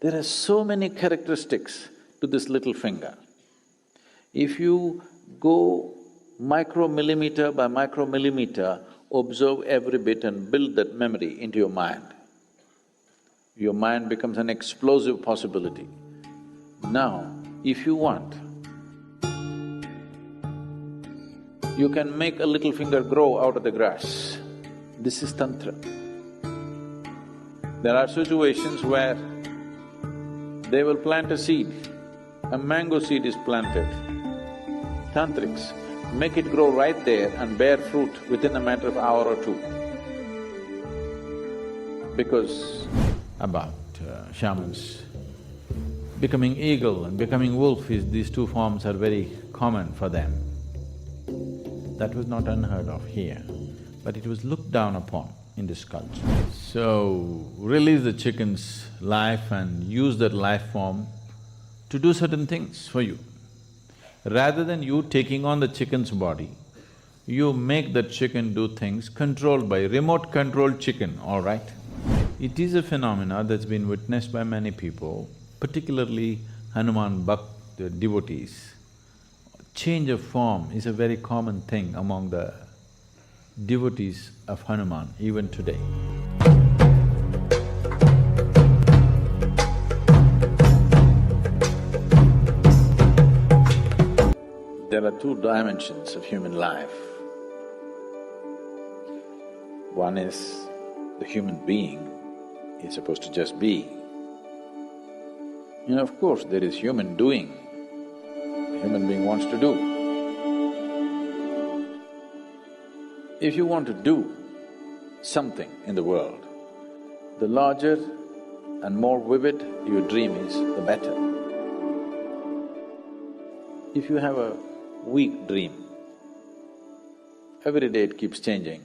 There are so many characteristics to this little finger. If you go micromillimeter by micromillimeter, observe every bit and build that memory into your mind becomes an explosive possibility. Now, if you want, you can make a little finger grow out of the grass. This is Tantra. There are situations where they will plant a seed, a mango seed is planted. Tantrics make it grow right there and bear fruit within a matter of hour or two. Because about shamans becoming eagle and becoming wolf these two forms are very common for them. That was not unheard of here, but it was looked down upon in this culture. So, release the chicken's life and use that life form to do certain things for you. Rather than you taking on the chicken's body, you make that chicken do things controlled by remote-controlled chicken, all right? It is a phenomena that's been witnessed by many people, particularly Hanuman Bhakt devotees. Change of form is a very common thing among the devotees of Hanuman even today. There are two dimensions of human life. One is the human being is supposed to just be. And of course, there is human doing. The human being wants to do. If you want to do something in the world, the larger and more vivid your dream is, the better. If you have a weak dream, every day it keeps changing,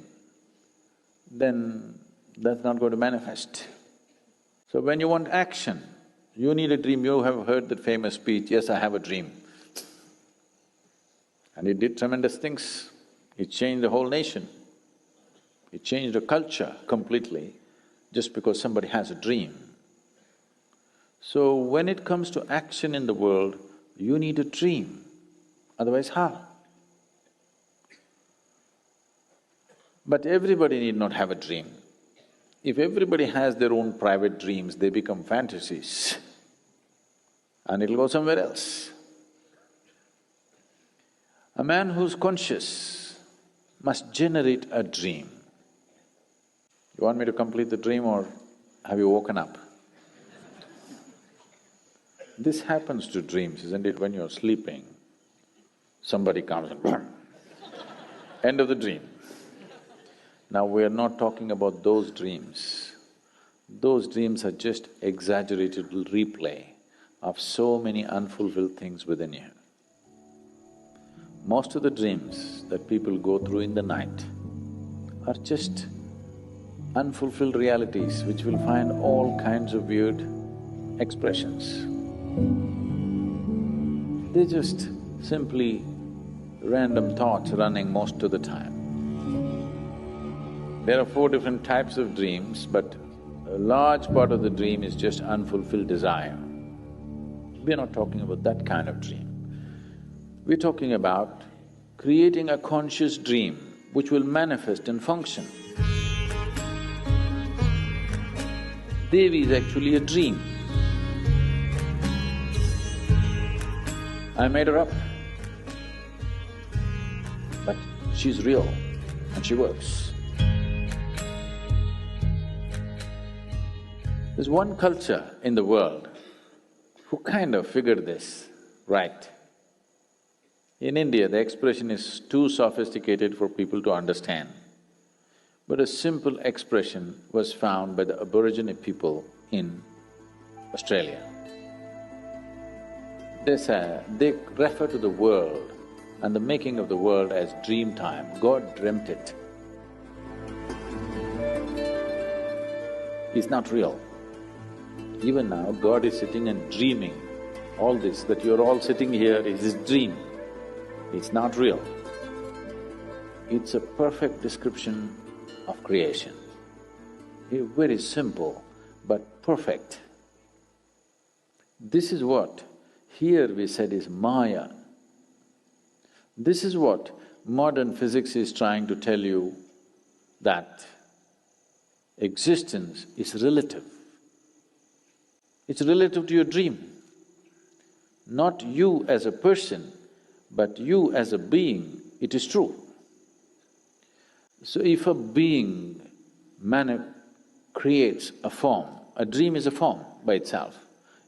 then that's not going to manifest. So when you want action, you need a dream. You have heard that famous speech, "Yes, I have a dream." And it did tremendous things. It changed the whole nation. It changed a culture completely just because somebody has a dream. So when it comes to action in the world, you need a dream, otherwise how? But everybody need not have a dream. If everybody has their own private dreams, they become fantasies and it'll go somewhere else. A man who's conscious must generate a dream. You want me to complete the dream or have you woken up? This happens to dreams, isn't it? When you're sleeping, somebody comes and end of the dream. Now we're not talking about those dreams. Those dreams are just exaggerated replay of so many unfulfilled things within you. Most of the dreams that people go through in the night are just unfulfilled realities which will find all kinds of weird expressions. They're just simply random thoughts running most of the time. There are 4 different types of dreams, but a large part of the dream is just unfulfilled desire. We're not talking about that kind of dream. We're talking about creating a conscious dream which will manifest and function. Devi is actually a dream. I made her up, but she's real and she works. There's one culture in the world who kind of figured this right. In India, the expression is too sophisticated for people to understand. But a simple expression was found by the Aborigine people in Australia. They refer to the world and the making of the world as dream time. God dreamt it. It's not real. Even now, God is sitting and dreaming. All this that you're all sitting here is His dream. It's not real. It's a perfect description of creation. Very simple, but perfect. This is what here we said is Maya. This is what modern physics is trying to tell you, that existence is relative. It's relative to your dream. Not you as a person, but you as a being, it is true. So if a being creates a form, a dream is a form by itself.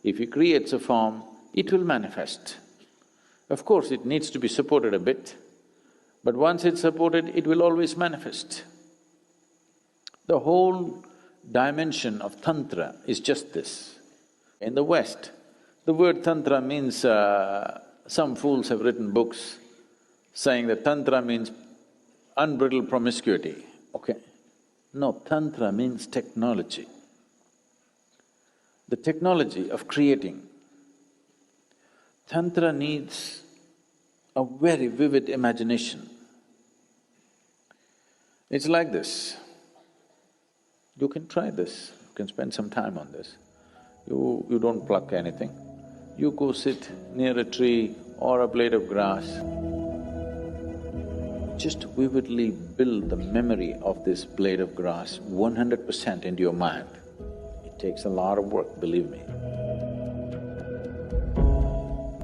If he creates a form, it will manifest. Of course, it needs to be supported a bit, but once it's supported, it will always manifest. The whole dimension of Tantra is just this. In the West, the word Tantra means… some fools have written books saying that Tantra means unbridled promiscuity, okay? No, Tantra means technology. The technology of creating. Tantra needs a very vivid imagination. It's like this. You can try this, you can spend some time on this. You don't pluck anything. You go sit near a tree or a blade of grass. Just vividly build the memory of this blade of grass 100% into your mind. It takes a lot of work, believe me.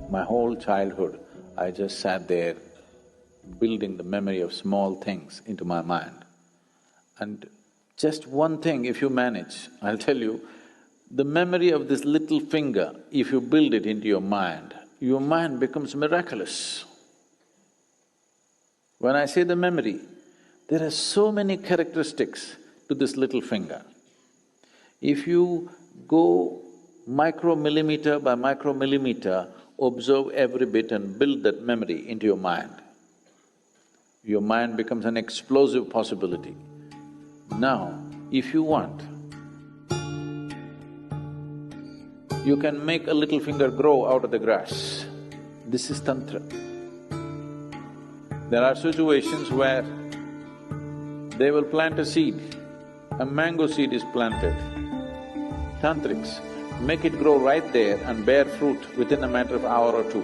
My whole childhood, I just sat there building the memory of small things into my mind. And just one thing, if you manage, I'll tell you, the memory of this little finger, if you build it into your mind becomes miraculous. When I say the memory, there are so many characteristics to this little finger. If you go micromillimeter by micromillimeter, observe every bit and build that memory into your mind becomes an explosive possibility. Now, if you want, you can make a little finger grow out of the grass. This is Tantra. There are situations where they will plant a seed, a mango seed is planted. Tantrics make it grow right there and bear fruit within a matter of hour or two.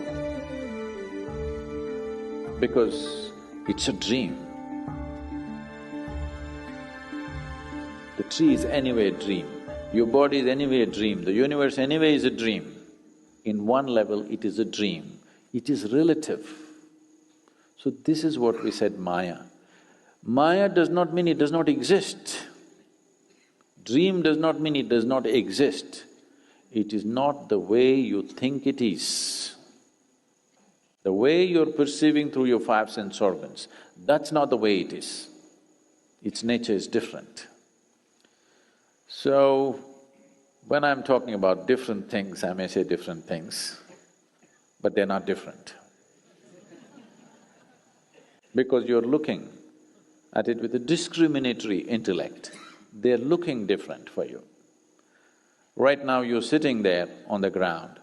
Because it's a dream. The tree is anyway a dream, your body is anyway a dream, the universe anyway is a dream. In one level, it is a dream, it is relative. So this is what we said Maya. Maya does not mean it does not exist. Dream does not mean it does not exist. It is not the way you think it is. The way you're perceiving through your five sense organs, that's not the way it is. Its nature is different. So, when I'm talking about different things, I may say different things, but they're not different. Because you're looking at it with a discriminatory intellect, they're looking different for you. Right now you're sitting there on the ground.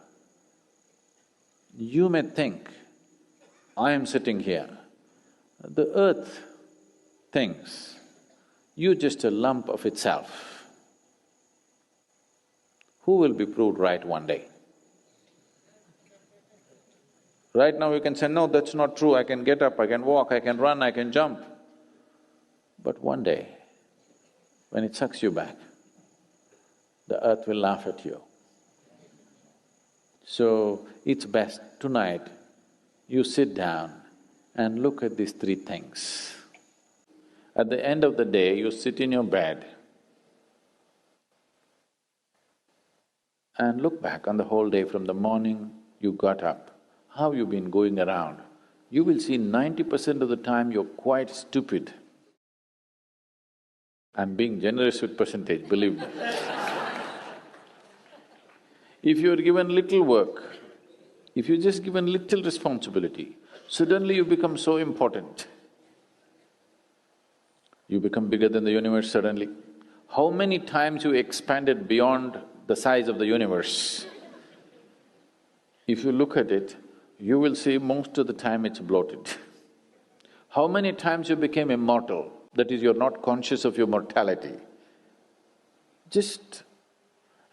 You may think, I am sitting here. The earth thinks, you're just a lump of itself. Who will be proved right one day? Right now you can say, no, that's not true, I can get up, I can walk, I can run, I can jump. But one day, when it sucks you back, the earth will laugh at you. So, it's best tonight you sit down and look at these three things. At the end of the day, you sit in your bed and look back on the whole day from the morning you got up, how you've been going around. You will see 90% of the time you're quite stupid. I'm being generous with percentage, believe me. If you're given little work, if you're just given little responsibility, suddenly you become so important. You become bigger than the universe suddenly. How many times you expanded beyond the size of the universe? If you look at it, you will see most of the time it's bloated. How many times you became immortal, that is, you're not conscious of your mortality.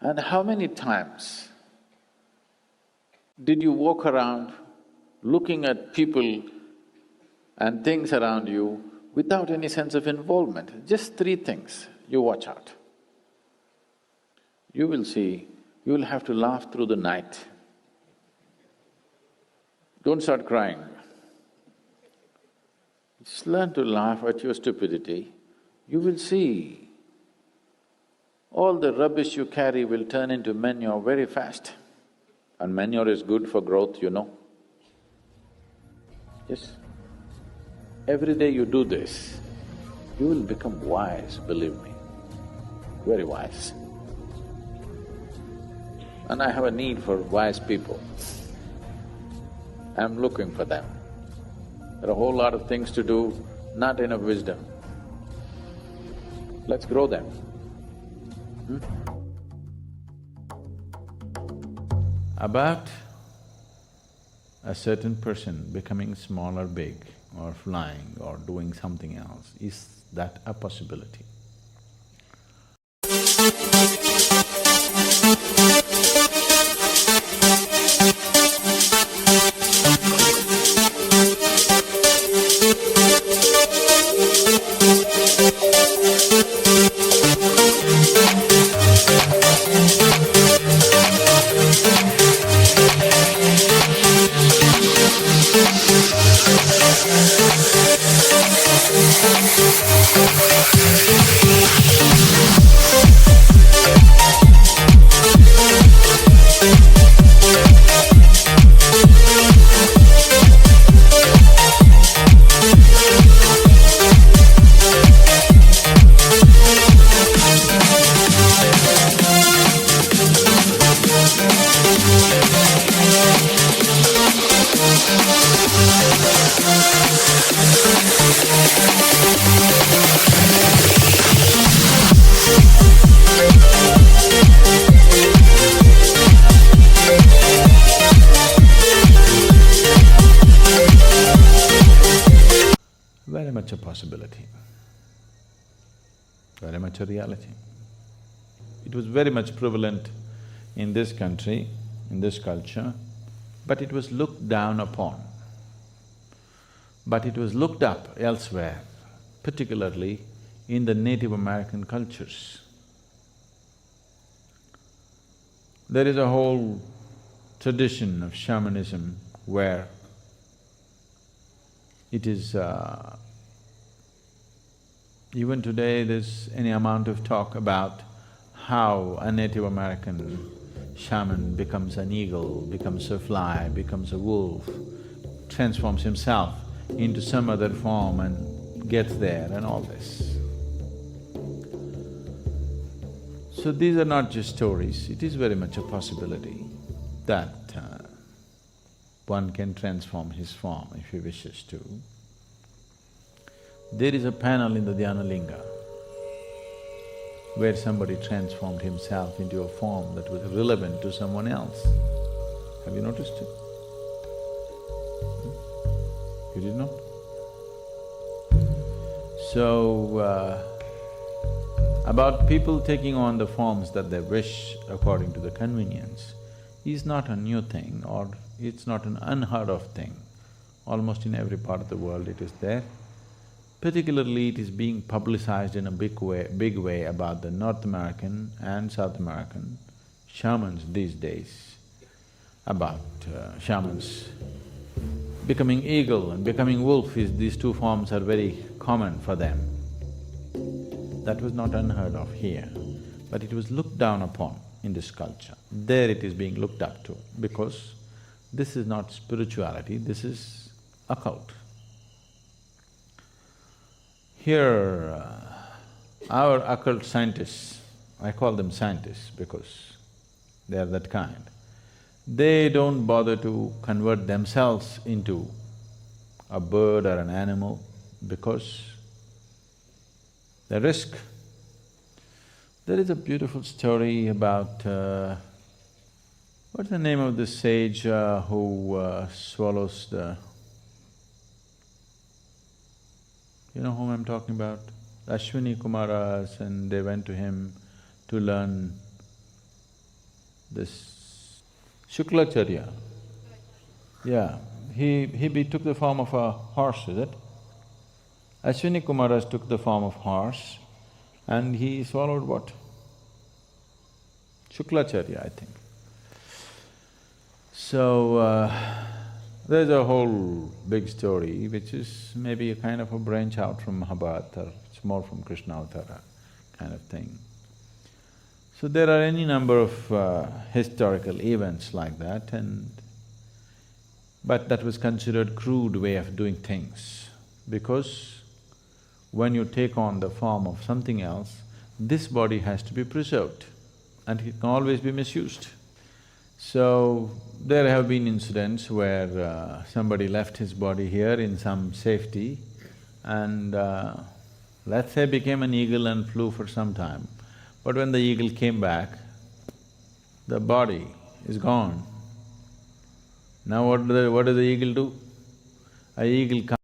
And how many times Did you walk around looking at people and things around you without any sense of involvement? Just three things you watch out. You will see, you will have to laugh through the night. Don't start crying. Just learn to laugh at your stupidity. You will see all the rubbish you carry will turn into manure very fast. And manure is good for growth, you know. Yes. Every day you do this, you will become wise, believe me, very wise. And I have a need for wise people. I'm looking for them. There are a whole lot of things to do, not enough wisdom. Let's grow them. About a certain person becoming small or big or flying or doing something else, is that a possibility? Very much a possibility, very much a reality. It was very much prevalent in this country, in this culture, but it was looked down upon. But it was looked up elsewhere, particularly in the Native American cultures. There is a whole tradition of shamanism where it is… even today there's any amount of talk about how a Native American shaman becomes an eagle, becomes a fly, becomes a wolf, transforms himself into some other form and gets there and all this. So these are not just stories, it is very much a possibility that one can transform his form if he wishes to. There is a panel in the Dhyanalinga where somebody transformed himself into a form that was relevant to someone else. Have you noticed it? You did not? So, about people taking on the forms that they wish according to the convenience is not a new thing or it's not an unheard of thing. Almost in every part of the world it is there. Particularly it is being publicized in a big way about the North American and South American shamans these days, about shamans becoming eagle and becoming wolf. These two forms are very common for them. That was not unheard of here, but it was looked down upon in this culture. There it is being looked up to because this is not spirituality, this is occult. Here, our occult scientists, I call them scientists because they are that kind, they don't bother to convert themselves into a bird or an animal because the risk. There is a beautiful story about… what's the name of this sage who swallows the… You know whom I'm talking about? Ashwini Kumaras, and they went to him to learn this Shuklacharya. Yeah, he took the form of a horse, is it? Ashwini Kumaras took the form of horse and he swallowed what? Shuklacharya, I think. So, there's a whole big story which is maybe a kind of a branch out from Mahabharata, or it's more from Krishna Avtara kind of thing. So there are any number of historical events like that but that was considered crude way of doing things, because when you take on the form of something else, this body has to be preserved and it can always be misused. So, there have been incidents where somebody left his body here in some safety and let's say became an eagle and flew for some time. But when the eagle came back, the body is gone. Now what does the eagle do? A eagle comes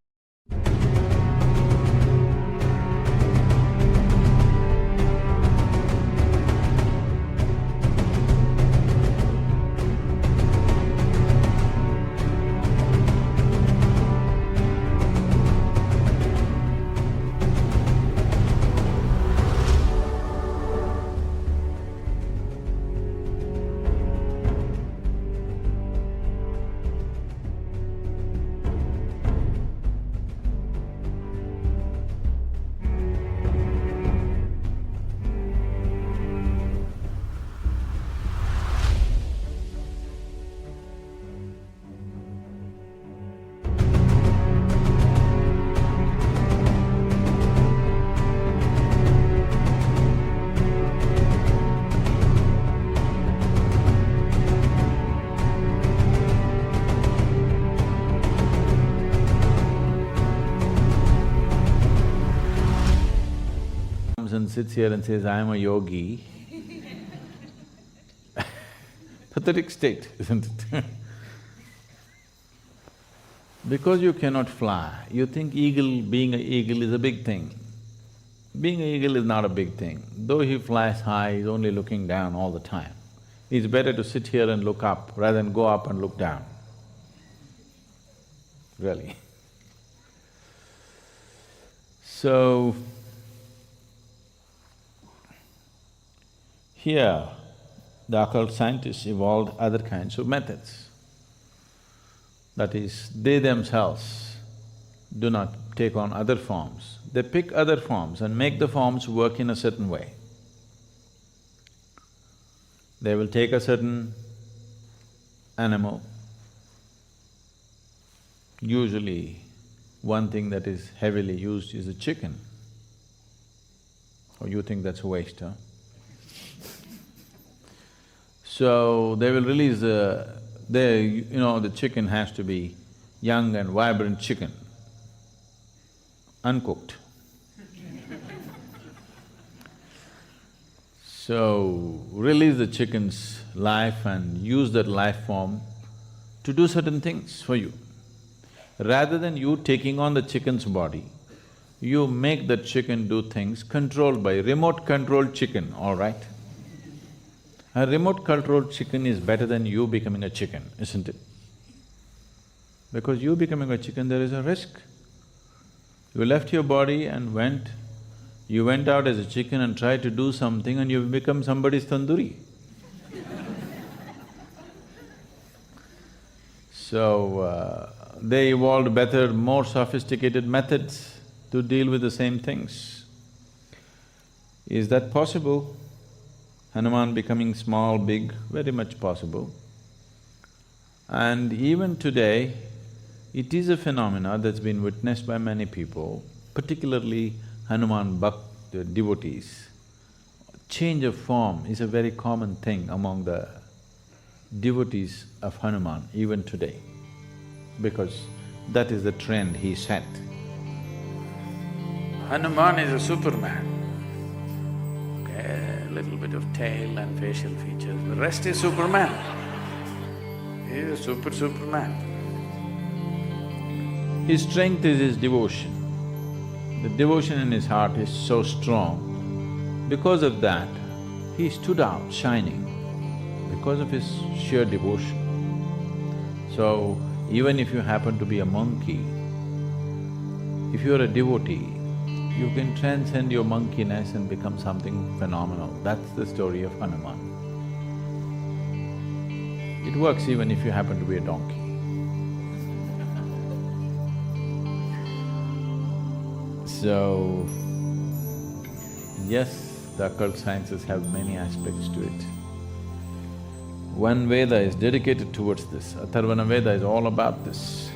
and sits here and says, I am a yogi, pathetic state, isn't it? Because you cannot fly, you think being an eagle is a big thing. Being an eagle is not a big thing. Though he flies high, he's only looking down all the time. It's better to sit here and look up rather than go up and look down, really. So, here, the occult scientists evolved other kinds of methods. That is, they themselves do not take on other forms. They pick other forms and make the forms work in a certain way. They will take a certain animal. Usually, one thing that is heavily used is a chicken. Oh, you think that's a waste, huh? So, they will release the chicken has to be young and vibrant chicken, uncooked. So, release the chicken's life and use that life form to do certain things for you. Rather than you taking on the chicken's body, you make that chicken do things controlled by remote-controlled chicken, all right? A remote-controlled chicken is better than you becoming a chicken, isn't it? Because you becoming a chicken, there is a risk. You left your body and you went out as a chicken and tried to do something and you've become somebody's tandoori. So, they evolved better, more sophisticated methods to deal with the same things. Is that possible? Hanuman becoming small, big, very much possible. And even today, it is a phenomena that's been witnessed by many people, particularly Hanuman devotees. Change of form is a very common thing among the devotees of Hanuman even today, because that is the trend he set. Hanuman is a superman. Okay, a little bit of tail and facial features, the rest is Superman. He is a Superman. His strength is his devotion. The devotion in his heart is so strong. Because of that, he stood out shining, because of his sheer devotion. So, Even if you happen to be a monkey, if you're a devotee, you can transcend your monkeyness and become something phenomenal. That's the story of Hanuman. It works even if you happen to be a donkey. So, yes, the occult sciences have many aspects to it. One Veda is dedicated towards this, Atharvana Veda is all about this.